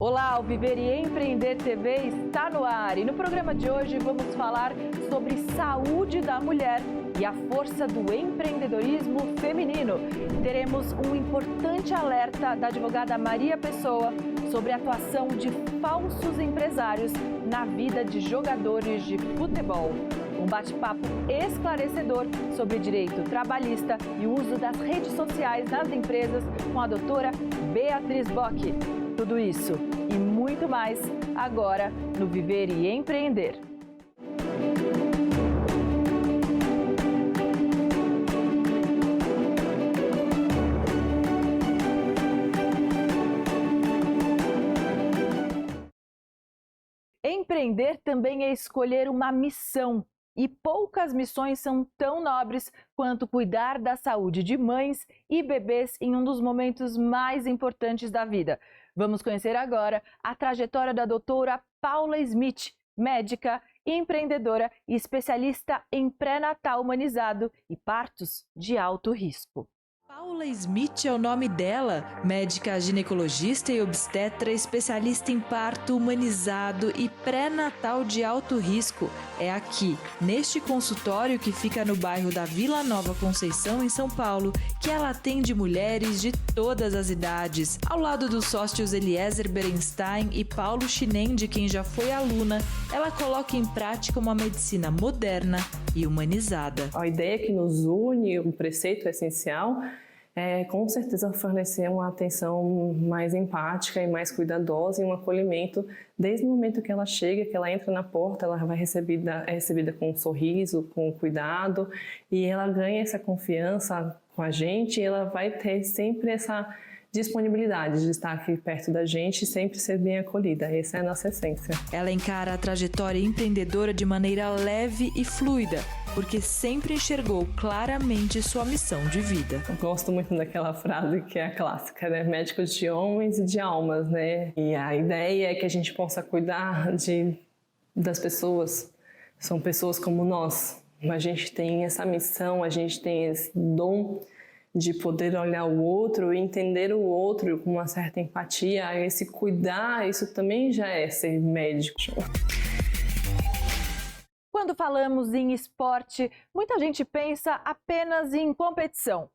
Olá, o Viver e Empreender TV está no ar e no programa de hoje vamos falar sobre saúde da mulher e a força do empreendedorismo feminino. Teremos um importante alerta da advogada Maria Pessoa sobre a atuação de falsos empresários na vida de jogadores de futebol. Um bate-papo esclarecedor sobre direito trabalhista e o uso das redes sociais nas empresas com a doutora Beatriz Bock. Tudo isso e muito mais agora no Viver e Empreender. Empreender também é escolher uma missão. E poucas missões são tão nobres quanto cuidar da saúde de mães e bebês em um dos momentos mais importantes da vida. Vamos conhecer agora a trajetória da doutora Paula Smith, médica, empreendedora e especialista em pré-natal humanizado e partos de alto risco. Paula Smith é o nome dela, médica ginecologista e obstetra, especialista em parto humanizado e pré-natal de alto risco. É aqui, neste consultório que fica no bairro da Vila Nova Conceição, em São Paulo, que ela atende mulheres de todas as idades. Ao lado dos sócios Eliezer Berenstein e Paulo Chinem, de quem já foi aluna, ela coloca em prática uma medicina moderna e humanizada. A ideia que nos une, o preceito essencial, é com certeza fornecer uma atenção mais empática e mais cuidadosa e um acolhimento desde o momento que ela chega, que ela entra na porta, ela vai é recebida com um sorriso, com cuidado, e ela ganha essa confiança com a gente e ela vai ter sempre essa disponibilidade de estar aqui perto da gente e sempre ser bem acolhida. Essa é a nossa essência. Ela encara a trajetória empreendedora de maneira leve e fluida, porque sempre enxergou claramente sua missão de vida. Eu gosto muito daquela frase que é a clássica, né? Médicos de homens e de almas, né? E a ideia é que a gente possa cuidar das pessoas. São pessoas como nós. A gente tem essa missão, a gente tem esse dom de poder olhar o outro e entender o outro com uma certa empatia. Esse cuidar, isso também já é ser médico. Quando falamos em esporte, muita gente pensa apenas em competição.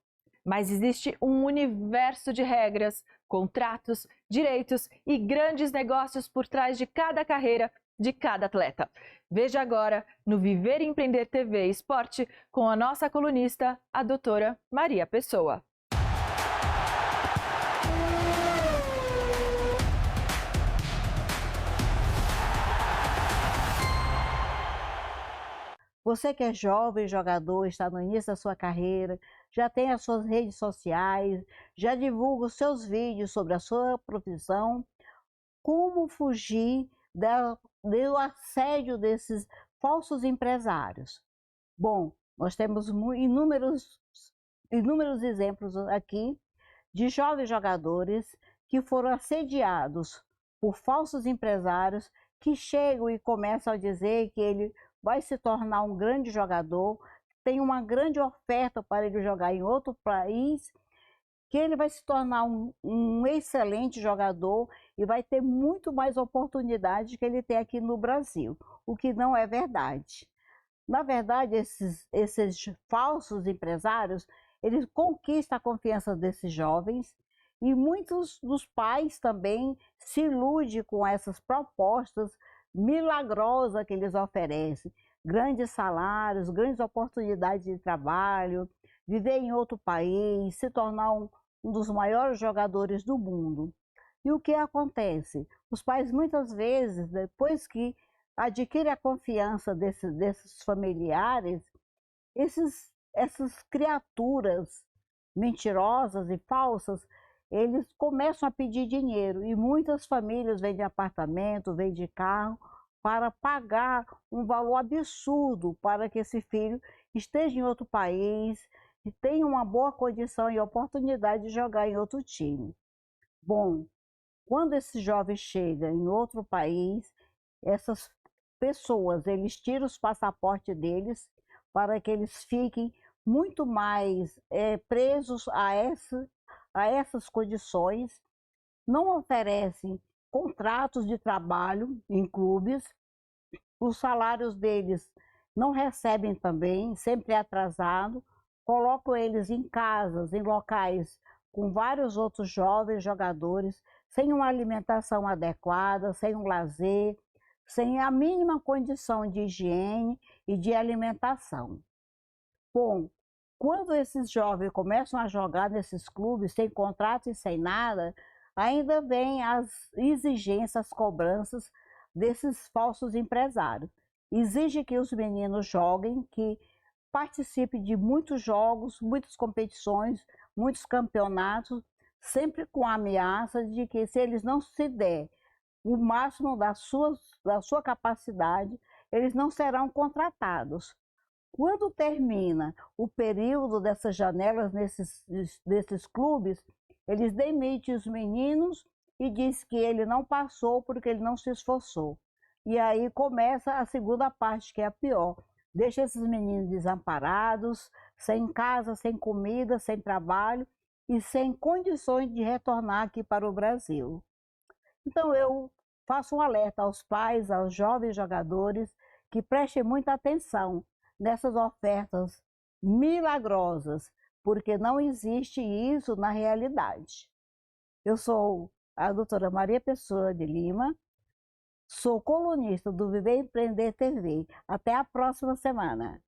Mas existe um universo de regras, contratos, direitos e grandes negócios por trás de cada carreira de cada atleta. Veja agora no Viver e Empreender TV Esporte com a nossa colunista, a doutora Maria Pessoa. Você que é jovem jogador, está no início da sua carreira, já tem as suas redes sociais, já divulga os seus vídeos sobre a sua profissão, como fugir do assédio desses falsos empresários? Bom, nós temos inúmeros exemplos aqui de jovens jogadores que foram assediados por falsos empresários que chegam e começam a dizer que ele vai se tornar um grande jogador, tem uma grande oferta para ele jogar em outro país, que ele vai se tornar um excelente jogador e vai ter muito mais oportunidades que ele tem aqui no Brasil, o que não é verdade. Na verdade, esses falsos empresários, eles conquistam a confiança desses jovens e muitos dos pais também se iludem com essas propostas milagrosa que eles oferecem, grandes salários, grandes oportunidades de trabalho, viver em outro país, se tornar um dos maiores jogadores do mundo. E o que acontece? Os pais muitas vezes, depois que adquirem a confiança desses familiares, essas criaturas mentirosas e falsas, eles começam a pedir dinheiro e muitas famílias vendem apartamento, vendem carro para pagar um valor absurdo para que esse filho esteja em outro país e tenha uma boa condição e oportunidade de jogar em outro time. Bom, quando esse jovem chega em outro país, essas pessoas, eles tiram os passaportes deles para que eles fiquem muito mais presos a essas condições, não oferecem contratos de trabalho em clubes, os salários deles não recebem também, sempre é atrasado, colocam eles em casas, em locais com vários outros jovens jogadores, sem uma alimentação adequada, sem um lazer, sem a mínima condição de higiene e de alimentação. Bom, quando esses jovens começam a jogar nesses clubes, sem contrato e sem nada, ainda vem as exigências, as cobranças desses falsos empresários. Exige que os meninos joguem, que participem de muitos jogos, muitas competições, muitos campeonatos, sempre com a ameaça de que se eles não se der o máximo da sua capacidade, eles não serão contratados. Quando termina o período dessas janelas nesses clubes, eles demitem os meninos e diz que ele não passou porque ele não se esforçou. E aí começa a segunda parte, que é a pior. Deixa esses meninos desamparados, sem casa, sem comida, sem trabalho e sem condições de retornar aqui para o Brasil. Então eu faço um alerta aos pais, aos jovens jogadores, que prestem muita atenção nessas ofertas milagrosas, porque não existe isso na realidade. Eu sou a doutora Maria Pessoa de Lima, sou colunista do Viver Empreender TV. Até a próxima semana.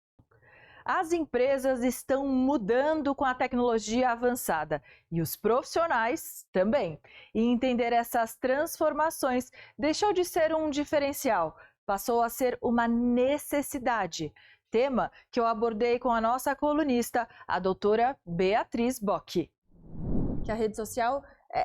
As empresas estão mudando com a tecnologia avançada e os profissionais também. E entender essas transformações deixou de ser um diferencial, passou a ser uma necessidade. Tema que eu abordei com a nossa colunista, a doutora Beatriz Bock. Que a rede social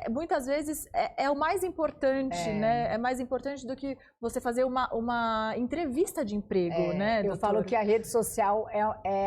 muitas vezes é o mais importante, né? É mais importante do que você fazer uma entrevista de emprego, né, Eu falo que a rede social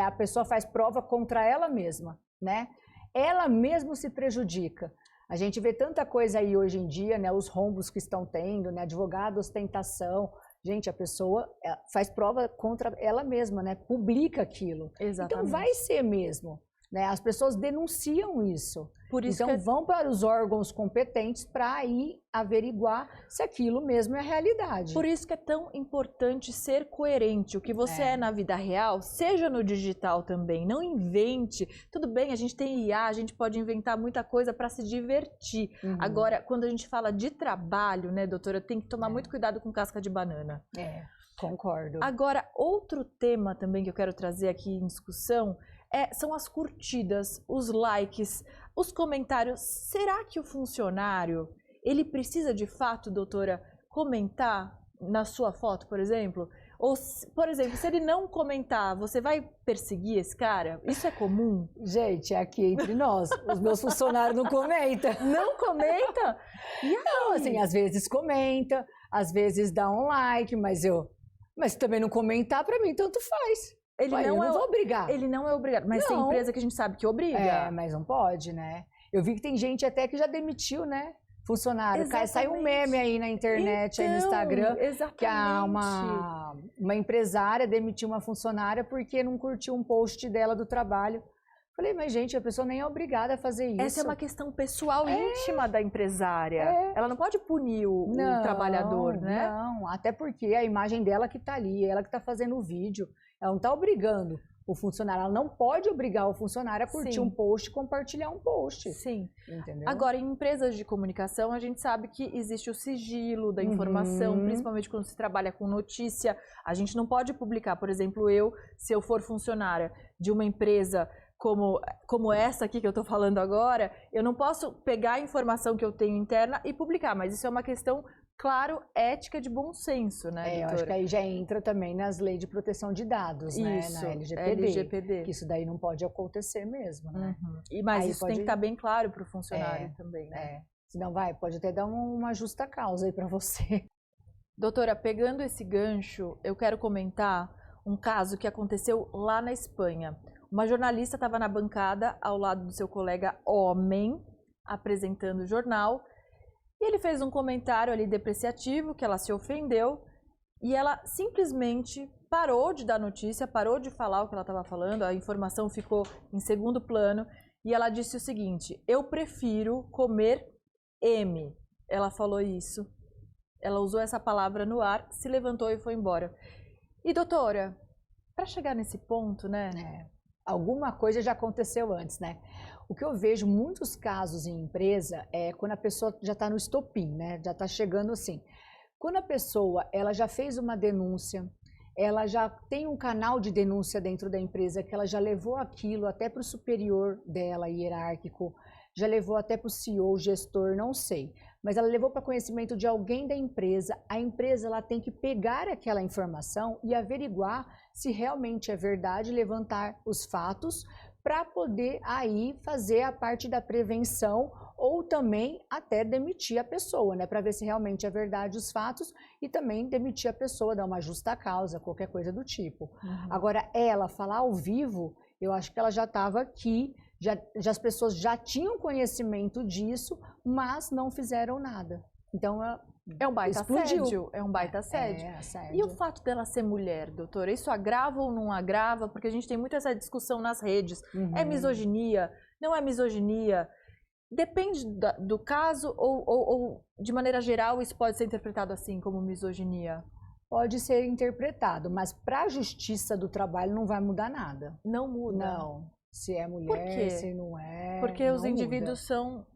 a pessoa faz prova contra ela mesma, né? Ela mesma se prejudica. A gente vê tanta coisa aí hoje em dia, né? Os rombos que estão tendo, né? Advogado, ostentação. Gente, a pessoa faz prova contra ela mesma, né? Publica aquilo. Exatamente. Então vai ser mesmo. Né? As pessoas denunciam isso. Por isso então vão para os órgãos competentes para aí averiguar se aquilo mesmo é realidade. Por isso que é tão importante ser coerente. O que você é na vida real, seja no digital também. Não invente. Tudo bem, a gente tem IA, a gente pode inventar muita coisa para se divertir. Agora, quando a gente fala de trabalho, né, doutora, tem que tomar muito cuidado com casca de banana. Concordo. Agora, outro tema também que eu quero trazer aqui em discussão são as curtidas, os likes, os comentários. Será que o funcionário, ele precisa de fato, doutora, comentar na sua foto, por exemplo? Ou, por exemplo, se ele não comentar, você vai perseguir esse cara? Isso é comum? Gente, aqui entre nós, os meus funcionários não comentam. Não comenta? Não, assim, às vezes comenta, às vezes dá um like, mas se também não comentar, para mim, tanto faz. Eu não vou obrigar. Ele não é obrigado, mas tem empresa que a gente sabe que obriga. Mas não pode, né? Eu vi que tem gente até que já demitiu, né? Funcionário. Sai um meme aí na internet, aí no Instagram, que uma empresária demitiu uma funcionária porque não curtiu um post dela do trabalho. Falei, mas gente, a pessoa nem é obrigada a fazer isso. Essa é uma questão pessoal íntima da empresária. Ela não pode punir o trabalhador, né? Não, até porque a imagem dela que tá ali, ela que tá fazendo o vídeo. Ela não está obrigando o funcionário, ela não pode obrigar o funcionário a curtir um post e compartilhar um post. Sim. Entendeu? Agora, em empresas de comunicação, a gente sabe que existe o sigilo da informação, principalmente quando se trabalha com notícia. A gente não pode publicar, por exemplo, se eu for funcionária de uma empresa como essa aqui que eu estou falando agora, eu não posso pegar a informação que eu tenho interna e publicar, mas isso é uma questão, claro, ética de bom senso, né, doutora? Eu acho que aí já entra também nas leis de proteção de dados, né? Na LGPD. Que isso daí não pode acontecer mesmo, né? Mas aí isso tem que estar bem claro para o funcionário também, né? Senão pode até dar uma justa causa aí para você. Doutora, pegando esse gancho, eu quero comentar um caso que aconteceu lá na Espanha. Uma jornalista estava na bancada ao lado do seu colega homem, apresentando o jornal, e ele fez um comentário ali depreciativo, que ela se ofendeu, e ela simplesmente parou de dar notícia, parou de falar o que ela estava falando, a informação ficou em segundo plano, e ela disse o seguinte: eu prefiro comer M. Ela falou isso. ela usou essa palavra no ar, se levantou e foi embora. E doutora, para chegar nesse ponto, né? Alguma coisa já aconteceu antes, né? O que eu vejo muitos casos em empresa é quando a pessoa já está no estopim, né? Já está chegando assim. Quando a pessoa ela já fez uma denúncia, ela já tem um canal de denúncia dentro da empresa, que ela já levou aquilo até para o superior dela, hierárquico, já levou até para o CEO, gestor, não sei. Mas ela levou para conhecimento de alguém da empresa. A empresa ela tem que pegar aquela informação e averiguar se realmente é verdade, levantar os fatos para poder aí fazer a parte da prevenção ou também até demitir a pessoa, né? Para ver se realmente é verdade os fatos e também demitir a pessoa, dar uma justa causa, qualquer coisa do tipo. Agora, ela falar ao vivo, eu acho que ela já estava aqui, já as pessoas já tinham conhecimento disso, mas não fizeram nada. Então, é um baita explodiu. assédio. É um baita assédio. Assédio. E o fato dela ser mulher, doutora, isso agrava ou não agrava? Porque a gente tem muito essa discussão nas redes. É misoginia? Não é misoginia? Depende do caso ou, de maneira geral, isso pode ser interpretado assim, como misoginia? Pode ser interpretado, mas para a justiça do trabalho não vai mudar nada. Não muda? Não. Se é mulher, se não é. Porque os indivíduos são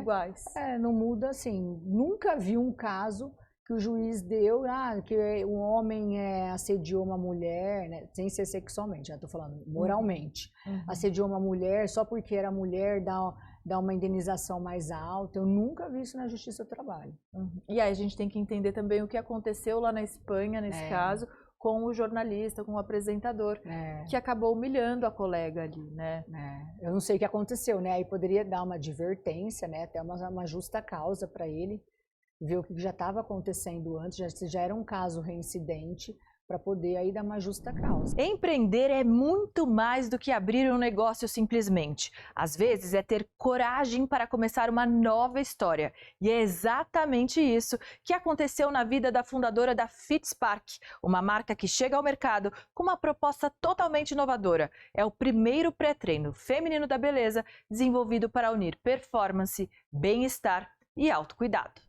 iguais. Não muda assim. Nunca vi um caso que o juiz deu, que um homem assediou uma mulher, né, sem ser sexualmente, já estou falando moralmente. Assediou uma mulher só porque era mulher, dá uma indenização mais alta. Eu nunca vi isso na Justiça do Trabalho. E aí a gente tem que entender também o que aconteceu lá na Espanha, nesse caso, com o jornalista, com o apresentador, que acabou humilhando a colega ali, né? Eu não sei o que aconteceu, né? Aí poderia dar uma advertência, né? Até uma justa causa para ele, ver o que já estava acontecendo antes, já era um caso reincidente, para poder aí dar uma justa causa. Empreender é muito mais do que abrir um negócio simplesmente. Às vezes é ter coragem para começar uma nova história. E é exatamente isso que aconteceu na vida da fundadora da FitSpark, uma marca que chega ao mercado com uma proposta totalmente inovadora. É o primeiro pré-treino feminino da beleza desenvolvido para unir performance, bem-estar e autocuidado.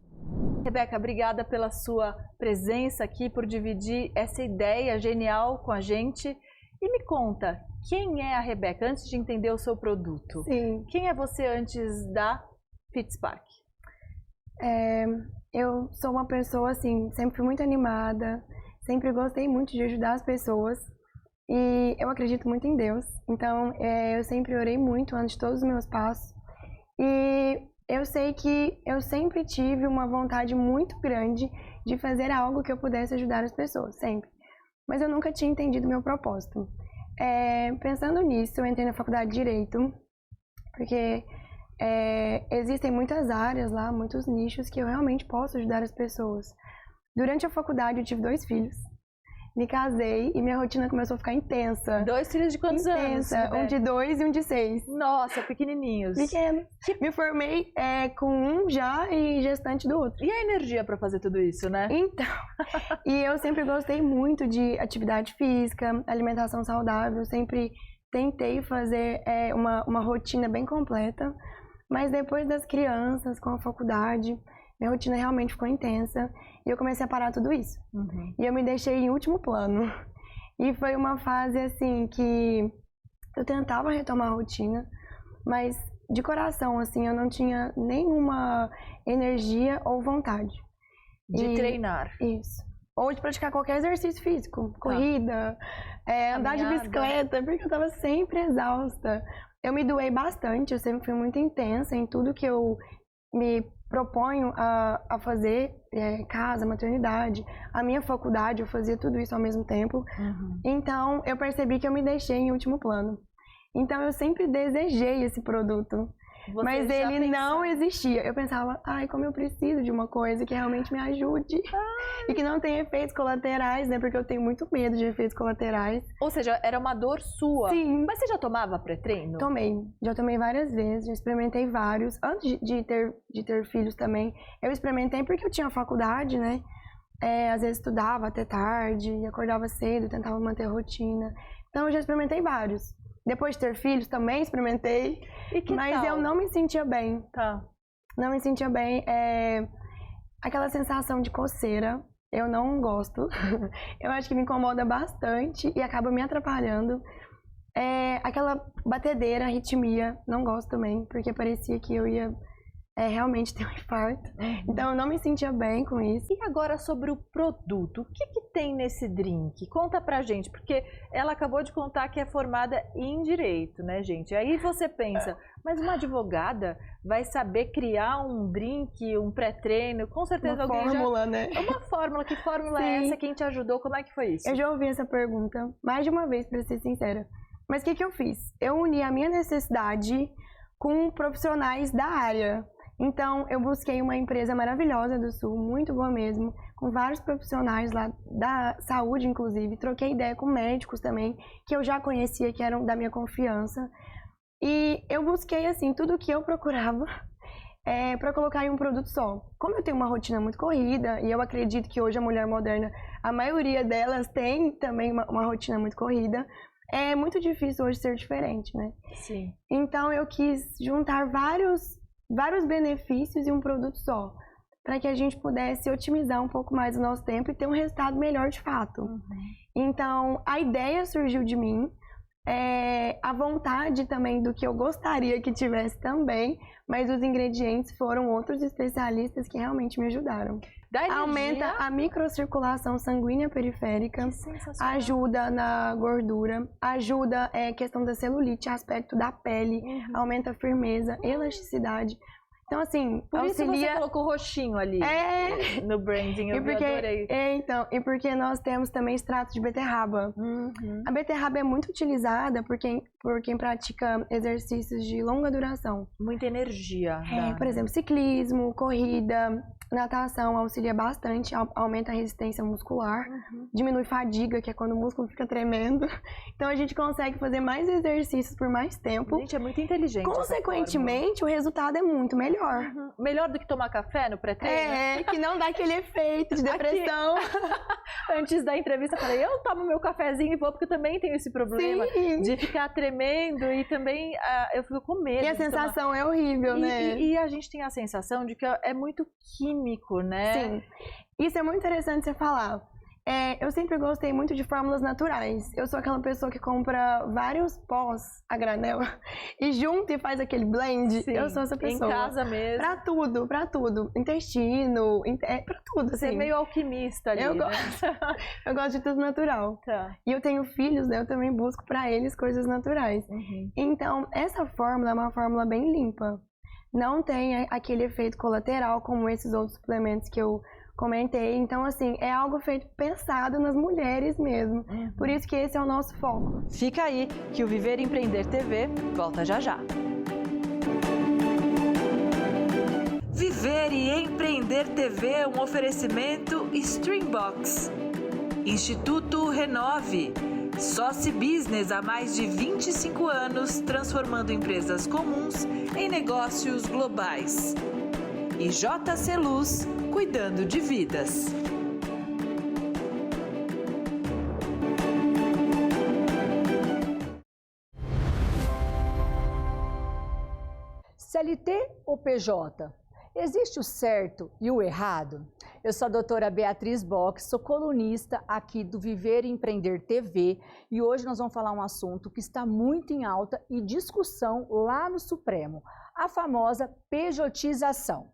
Rebeca, obrigada pela sua presença aqui, por dividir essa ideia genial com a gente. E me conta, quem é a Rebeca, antes de entender o seu produto? Sim. Quem é você antes da FitSpark? Eu sou uma pessoa, assim, sempre fui muito animada, sempre gostei muito de ajudar as pessoas. E eu acredito muito em Deus. Então, eu sempre orei muito antes de todos os meus passos. E eu sei que eu sempre tive uma vontade muito grande de fazer algo que eu pudesse ajudar as pessoas, sempre. Mas eu nunca tinha entendido o meu propósito. Pensando nisso, eu entrei na faculdade de Direito, porque existem muitas áreas lá, muitos nichos que eu realmente posso ajudar as pessoas. Durante a faculdade eu tive 2 filhos. Me casei e minha rotina começou a ficar intensa. 2 filhos de quantos anos? Um de 2 e um de 6. Nossa, pequenininhos. Pequenos. Me formei com um já e gestante do outro. E a energia para fazer tudo isso, né? Então, e eu sempre gostei muito de atividade física, alimentação saudável, sempre tentei fazer uma rotina bem completa, mas depois das crianças, com a faculdade, minha rotina realmente ficou intensa e eu comecei a parar tudo isso. E eu me deixei em último plano. E foi uma fase assim que eu tentava retomar a rotina, mas de coração, assim, eu não tinha nenhuma energia ou vontade. De treinar. Isso. Ou de praticar qualquer exercício físico, corrida, andar de bicicleta, porque eu estava sempre exausta. Eu me doei bastante, eu sempre fui muito intensa em tudo que eu me proponho a fazer, casa, maternidade, a minha faculdade, eu fazia tudo isso ao mesmo tempo. Então, eu percebi que eu me deixei em último plano. Então, eu sempre desejei esse produto, mas ele não existia. Eu pensava, como eu preciso de uma coisa que realmente me ajude e que não tenha efeitos colaterais, né? Porque eu tenho muito medo de efeitos colaterais. Ou seja, era uma dor sua. Sim. Mas você já tomava pré-treino? Tomei. Já tomei várias vezes, já experimentei vários. Antes de ter filhos também, eu experimentei porque eu tinha faculdade, né? Às vezes estudava até tarde, acordava cedo, tentava manter a rotina. Então, eu já experimentei vários. Depois de ter filhos, também experimentei, mas eu não me sentia bem. Tá. Não me sentia bem. aquela sensação de coceira, eu não gosto. Eu acho que me incomoda bastante e acaba me atrapalhando. Aquela batedeira, arritmia, não gosto também, porque parecia que eu ia realmente ter um infarto. Então eu não me sentia bem com isso. E agora sobre o produto, o que tem nesse drink? Conta pra gente, porque ela acabou de contar que é formada em Direito, né, gente? Aí você pensa, mas uma advogada vai saber criar um drink, um pré-treino? Com certeza Uma alguém fórmula, né? Uma fórmula, que fórmula é Sim. essa? Quem te ajudou? Como é que foi isso? Eu já ouvi essa pergunta mais de uma vez, pra ser sincera. Mas o que eu fiz? Eu uni a minha necessidade com profissionais da área. Então, eu busquei uma empresa maravilhosa do Sul, muito boa mesmo, com vários profissionais lá da saúde, inclusive. Troquei ideia com médicos também, que eu já conhecia, que eram da minha confiança. E eu busquei, assim, tudo o que eu procurava para colocar em um produto só. Como eu tenho uma rotina muito corrida, e eu acredito que hoje a mulher moderna, a maioria delas tem também uma rotina muito corrida, é muito difícil hoje ser diferente, né? Sim. Então, eu quis juntar vários benefícios em um produto só, para que a gente pudesse otimizar um pouco mais o nosso tempo e ter um resultado melhor de fato. Então, a ideia surgiu de mim, a vontade também do que eu gostaria que tivesse também, mas os ingredientes foram outros especialistas que realmente me ajudaram. Aumenta a microcirculação sanguínea periférica, ajuda na gordura, ajuda a questão da celulite, aspecto da pele, aumenta a firmeza, elasticidade. Então, assim, por isso auxilia... você colocou roxinho ali no branding, eu adorei. E porque nós temos também extrato de beterraba. A beterraba é muito utilizada por quem pratica exercícios de longa duração. Muita energia. Por exemplo, ciclismo, corrida, natação auxilia bastante, aumenta a resistência muscular, diminui fadiga, que é quando o músculo fica tremendo. Então a gente consegue fazer mais exercícios por mais tempo. Gente, é muito inteligente. Consequentemente, o resultado é muito melhor. Melhor do que tomar café no pré-treino? Que não dá aquele efeito de depressão. Antes da entrevista, eu falei, eu tomo meu cafezinho e vou, porque eu também tenho esse problema de ficar tremendo e também eu fico com medo. E a sensação é horrível, né? E a gente tem a sensação de que é muito químico, né? Sim. Isso é muito interessante você falar. Eu sempre gostei muito de fórmulas naturais. Eu sou aquela pessoa que compra vários pós a granel e junta e faz aquele blend. Sim, eu sou essa pessoa. em casa mesmo. Pra tudo. Intestino, pra tudo, assim. Você é meio alquimista ali, eu né? Eu gosto de tudo natural. Tá. E eu tenho filhos, né? Eu também busco pra eles coisas naturais. Então, essa fórmula é uma fórmula bem limpa. Não tem aquele efeito colateral como esses outros suplementos que eu comentei. Então, assim, é algo feito pensado nas mulheres mesmo. Por isso que esse é o nosso foco. Fica aí que o Viver e Empreender TV volta já já. Viver e Empreender TV, um oferecimento Streambox. Instituto Renove. Soci Business há mais de 25 anos, transformando empresas comuns em negócios globais. E JC Luz, cuidando de vidas. CLT ou PJ? Existe o certo e o errado? Eu sou a doutora Beatriz Bock, sou colunista aqui do Viver e Empreender TV e hoje nós vamos falar um assunto que está muito em alta e discussão lá no Supremo, a famosa pejotização.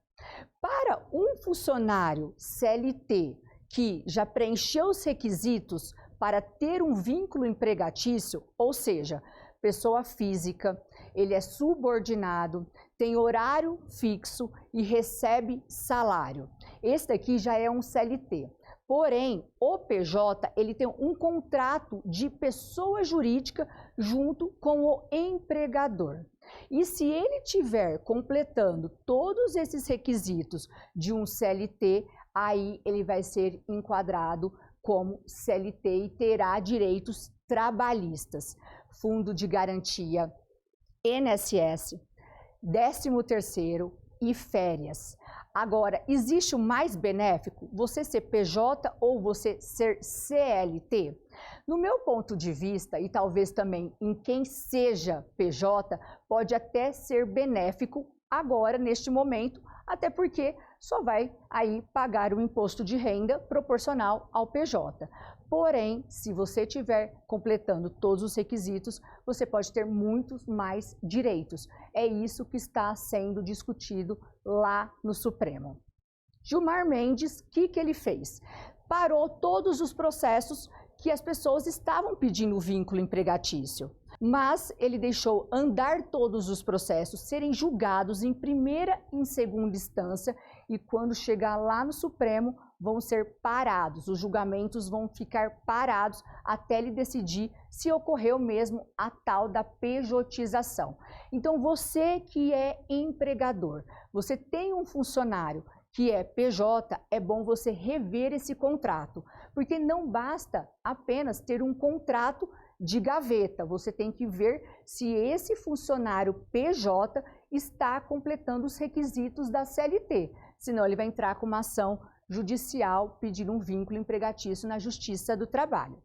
Para um funcionário CLT que já preencheu os requisitos para ter um vínculo empregatício, ou seja, pessoa física, ele é subordinado, tem horário fixo e recebe salário. Esse daqui já é um CLT. Porém, o PJ, ele tem um contrato de pessoa jurídica junto com o empregador. E se ele tiver completando todos esses requisitos de um CLT, aí ele vai ser enquadrado como CLT e terá direitos trabalhistas. Fundo de garantia, INSS, 13º e férias. Agora, existe o mais benéfico? Você ser PJ ou você ser CLT? No meu ponto de vista, e talvez também em quem seja PJ, pode até ser benéfico agora, neste momento, até porque só vai aí pagar o imposto de renda proporcional ao PJ. Porém, se você estiver completando todos os requisitos, você pode ter muitos mais direitos. É isso que está sendo discutido lá no Supremo. Gilmar Mendes, o que ele fez? Parou todos os processos que as pessoas estavam pedindo vínculo empregatício. Mas ele deixou andar todos os processos serem julgados em primeira e em segunda instância e quando chegar lá no Supremo vão ser parados, os julgamentos vão ficar parados até ele decidir se ocorreu mesmo a tal da pejotização. Então você que é empregador, você tem um funcionário que é PJ, é bom você rever esse contrato, porque não basta apenas ter um contrato de gaveta, você tem que ver se esse funcionário PJ está completando os requisitos da CLT, senão ele vai entrar com uma ação judicial pedindo um vínculo empregatício na Justiça do Trabalho.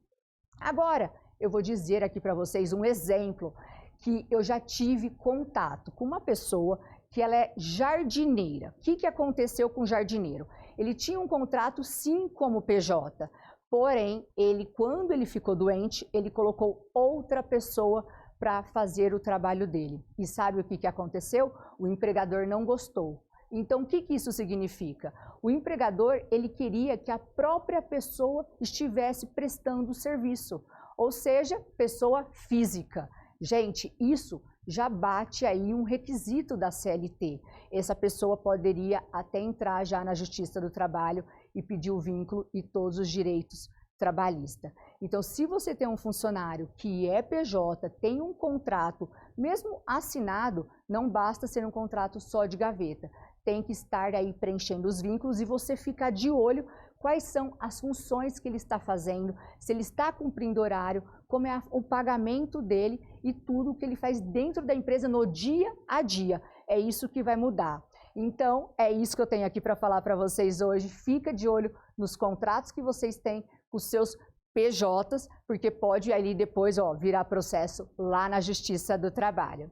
Agora, eu vou dizer aqui para vocês um exemplo que eu já tive contato com uma pessoa que ela é jardineira. O que aconteceu com o jardineiro? Ele tinha um contrato sim como PJ, porém, quando ele ficou doente, ele colocou outra pessoa para fazer o trabalho dele. E sabe o que aconteceu? O empregador não gostou. Então, o que isso significa? O empregador, ele queria que a própria pessoa estivesse prestando o serviço, ou seja, pessoa física. Gente, isso já bate aí um requisito da CLT. Essa pessoa poderia até entrar já na Justiça do Trabalho e pedir o vínculo e todos os direitos trabalhistas. Então, se você tem um funcionário que é PJ, tem um contrato, mesmo assinado, não basta ser um contrato só de gaveta. Tem que estar aí preenchendo os vínculos e você ficar de olho quais são as funções que ele está fazendo, se ele está cumprindo horário, como é o pagamento dele e tudo que ele faz dentro da empresa no dia a dia. É isso que vai mudar. Então, é isso que eu tenho aqui para falar para vocês hoje. Fica de olho nos contratos que vocês têm com os seus PJs, porque pode ali depois virar processo lá na Justiça do Trabalho.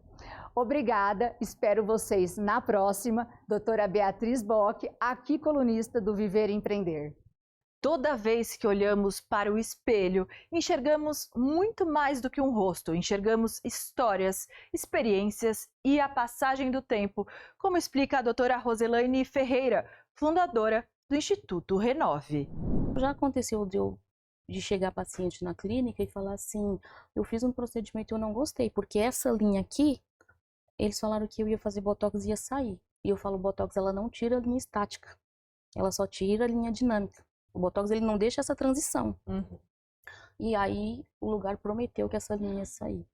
Obrigada, espero vocês na próxima. Doutora Beatriz Bock, aqui colunista do Viver e Empreender. Toda vez que olhamos para o espelho, enxergamos muito mais do que um rosto, enxergamos histórias, experiências e a passagem do tempo, como explica a doutora Roselaine Ferreira, fundadora do Instituto Renove. Já aconteceu de chegar paciente na clínica e falar assim, eu fiz um procedimento e eu não gostei, porque essa linha aqui, eles falaram que eu ia fazer botox e ia sair. E eu falo, botox ela não tira a linha estática, ela só tira a linha dinâmica. O botox ele não deixa essa transição. E aí o lugar prometeu que essa linha ia sair.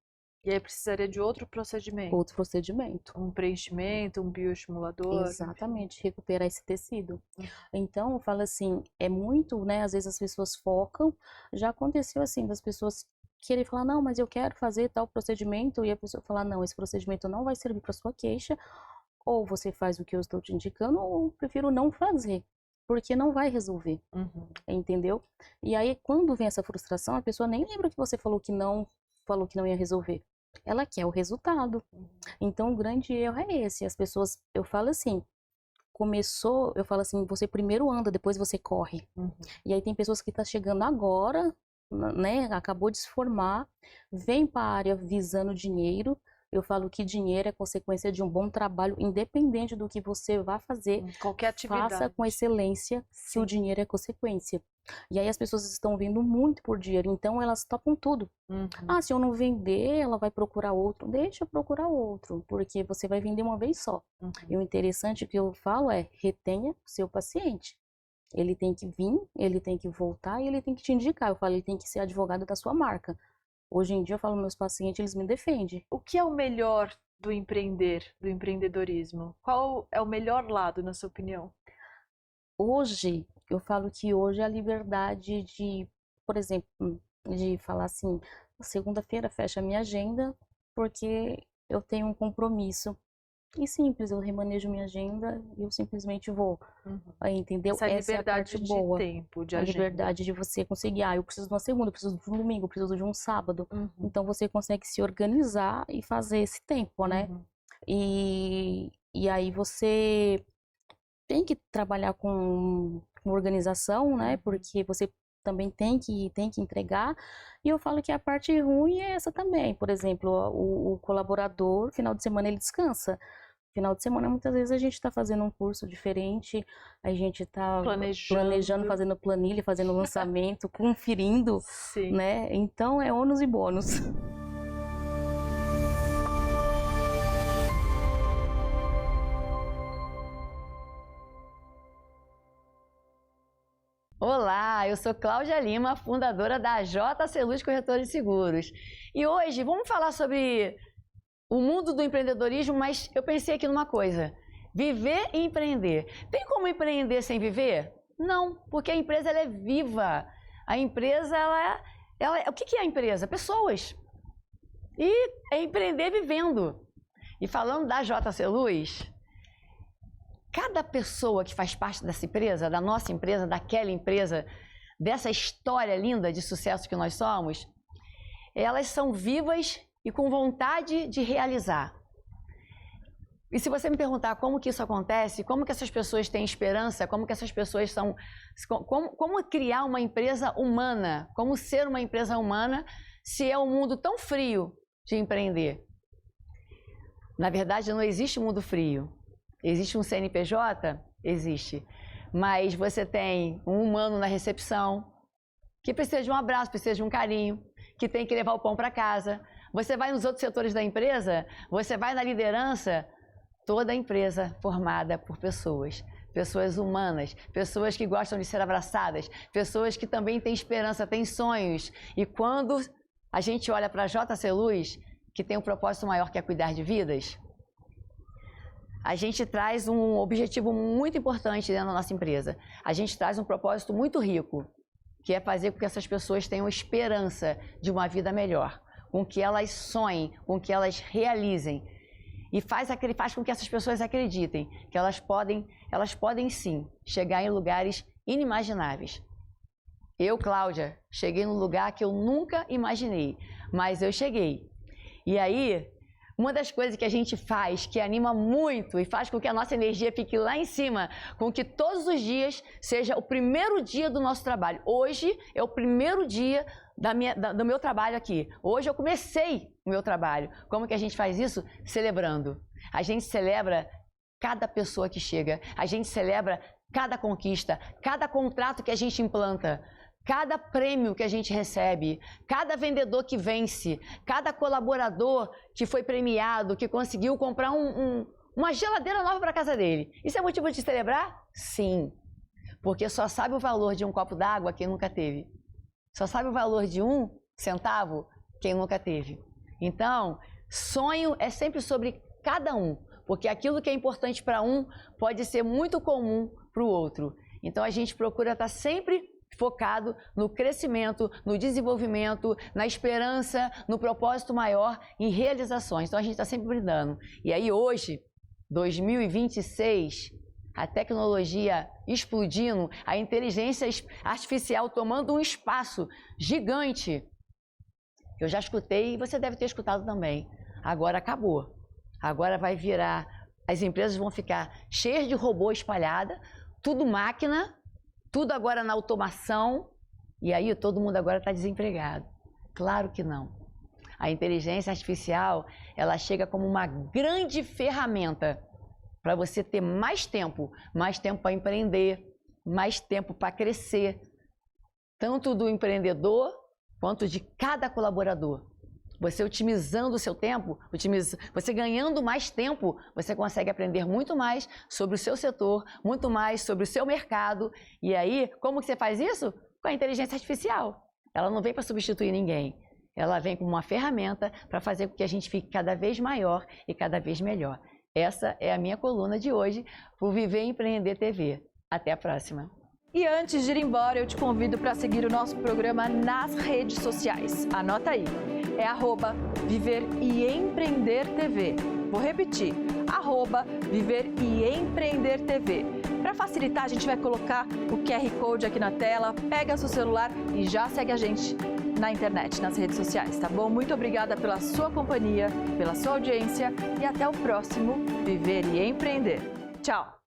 E aí precisaria de outro procedimento? Outro procedimento. Um preenchimento, um bioestimulador? Exatamente, recuperar esse tecido. Então, eu falo assim, é muito, né, às vezes as pessoas focam, já aconteceu assim, das pessoas querer falar, não, mas eu quero fazer tal procedimento, e a pessoa falar, não, esse procedimento não vai servir para sua queixa, ou você faz o que eu estou te indicando, ou eu prefiro não fazer, porque não vai resolver, entendeu? E aí, quando vem essa frustração, a pessoa nem lembra que você falou que não ia resolver. Ela quer o resultado. Então, o grande erro é esse. As pessoas, eu falo assim, eu falo assim, você primeiro anda, depois você corre. E aí tem pessoas que estão chegando agora, né, acabou de se formar, vem para a área visando dinheiro. Eu falo que dinheiro é consequência de um bom trabalho, independente do que você vá fazer. Qualquer atividade. Faça com excelência, que o dinheiro é consequência. E aí as pessoas estão vindo muito por dinheiro, então elas topam tudo. Ah, se eu não vender, ela vai procurar outro. Deixa eu procurar outro, porque você vai vender uma vez só. E o interessante que eu falo é, retenha o seu paciente. Ele tem que vir, ele tem que voltar e ele tem que te indicar. Eu falo, ele tem que ser advogado da sua marca. Hoje em dia, eu falo, meus pacientes, eles me defendem. O que é o melhor do empreender, do empreendedorismo? Qual é o melhor lado, na sua opinião? Hoje, eu falo que hoje é a liberdade de, por exemplo, de falar assim, segunda-feira fecha a minha agenda porque eu tenho um compromisso. E simples, eu remanejo minha agenda e eu simplesmente vou. Aí, entendeu? Essa liberdade é a parte boa. de tempo, de a agenda. liberdade de você conseguir, eu preciso de uma segunda, eu preciso de um domingo, eu preciso de um sábado. Então você consegue se organizar e fazer esse tempo, né? E aí você tem que trabalhar com organização, né? Porque você também tem que entregar. E eu falo que a parte ruim é essa também. Por exemplo, o colaborador, final de semana ele descansa. Final de semana, muitas vezes, a gente está fazendo um curso diferente, a gente está planejando, fazendo planilha, fazendo lançamento, conferindo, né? Então, é ônus e bônus. Olá, eu sou Cláudia Lima, fundadora da JC Luz Corretora de Seguros. E hoje vamos falar sobre o mundo do empreendedorismo, mas eu pensei aqui numa coisa: viver e empreender. Tem como empreender sem viver? Não, porque a empresa ela é viva. A empresa, o que é a empresa? Pessoas. E é empreender vivendo. E falando da JC Luz, cada pessoa que faz parte dessa empresa, da nossa empresa, daquela empresa, dessa história linda de sucesso que nós somos, elas são vivas e com vontade de realizar. E se você me perguntar como que isso acontece, como que essas pessoas têm esperança, como que essas pessoas são... Como criar uma empresa humana, como ser uma empresa humana, se é um mundo tão frio de empreender? Na verdade, não existe mundo frio. Existe um CNPJ? Existe. Mas você tem um humano na recepção, que precisa de um abraço, precisa de um carinho, que tem que levar o pão para casa. Você vai nos outros setores da empresa, você vai na liderança, toda a empresa formada por pessoas. Pessoas humanas, pessoas que gostam de ser abraçadas, pessoas que também têm esperança, têm sonhos. E quando a gente olha para a JC Luz, que tem um propósito maior que é cuidar de vidas, a gente traz um objetivo muito importante dentro da nossa empresa. A gente traz um propósito muito rico, que é fazer com que essas pessoas tenham esperança de uma vida melhor, com que elas sonhem, com que elas realizem. E faz com que essas pessoas acreditem que elas podem sim chegar em lugares inimagináveis. Eu, Cláudia, cheguei num lugar que eu nunca imaginei, mas eu cheguei. E aí, uma das coisas que a gente faz, que anima muito e faz com que a nossa energia fique lá em cima, com que todos os dias seja o primeiro dia do nosso trabalho. Hoje é o primeiro dia do meu trabalho aqui. Hoje eu comecei o meu trabalho. Como que a gente faz isso? Celebrando. A gente celebra cada pessoa que chega. A gente celebra cada conquista, cada contrato que a gente implanta, cada prêmio que a gente recebe, cada vendedor que vence, cada colaborador que foi premiado, que conseguiu comprar uma geladeira nova para a casa dele. Isso é motivo de celebrar? Sim. Porque só sabe o valor de um copo d'água quem nunca teve. Só sabe o valor de 1 centavo quem nunca teve. Então, sonho é sempre sobre cada um, porque aquilo que é importante para um pode ser muito comum para o outro. Então, a gente procura estar sempre focado no crescimento, no desenvolvimento, na esperança, no propósito maior, em realizações. Então, a gente está sempre brindando. E aí, hoje, 2026... a tecnologia explodindo, a inteligência artificial tomando um espaço gigante. Eu já escutei e você deve ter escutado também. Agora acabou. Agora vai virar... As empresas vão ficar cheias de robô espalhada, tudo máquina, tudo agora na automação. E aí todo mundo agora está desempregado. Claro que não. A inteligência artificial, ela chega como uma grande ferramenta para você ter mais tempo para empreender, mais tempo para crescer, tanto do empreendedor quanto de cada colaborador. Você otimizando o seu tempo, você ganhando mais tempo, você consegue aprender muito mais sobre o seu setor, muito mais sobre o seu mercado. E aí, como que você faz isso? Com a inteligência artificial. Ela não vem para substituir ninguém. Ela vem como uma ferramenta para fazer com que a gente fique cada vez maior e cada vez melhor. Essa é a minha coluna de hoje, por Viver e Empreender TV. Até a próxima. E antes de ir embora, eu te convido para seguir o nosso programa nas redes sociais. Anota aí, é @Viver e Empreender TV. Vou repetir, @Viver e Empreender TV. Para facilitar, a gente vai colocar o QR Code aqui na tela, pega seu celular e já segue a gente na internet, nas redes sociais, tá bom? Muito obrigada pela sua companhia, pela sua audiência e até o próximo Viver e Empreender. Tchau!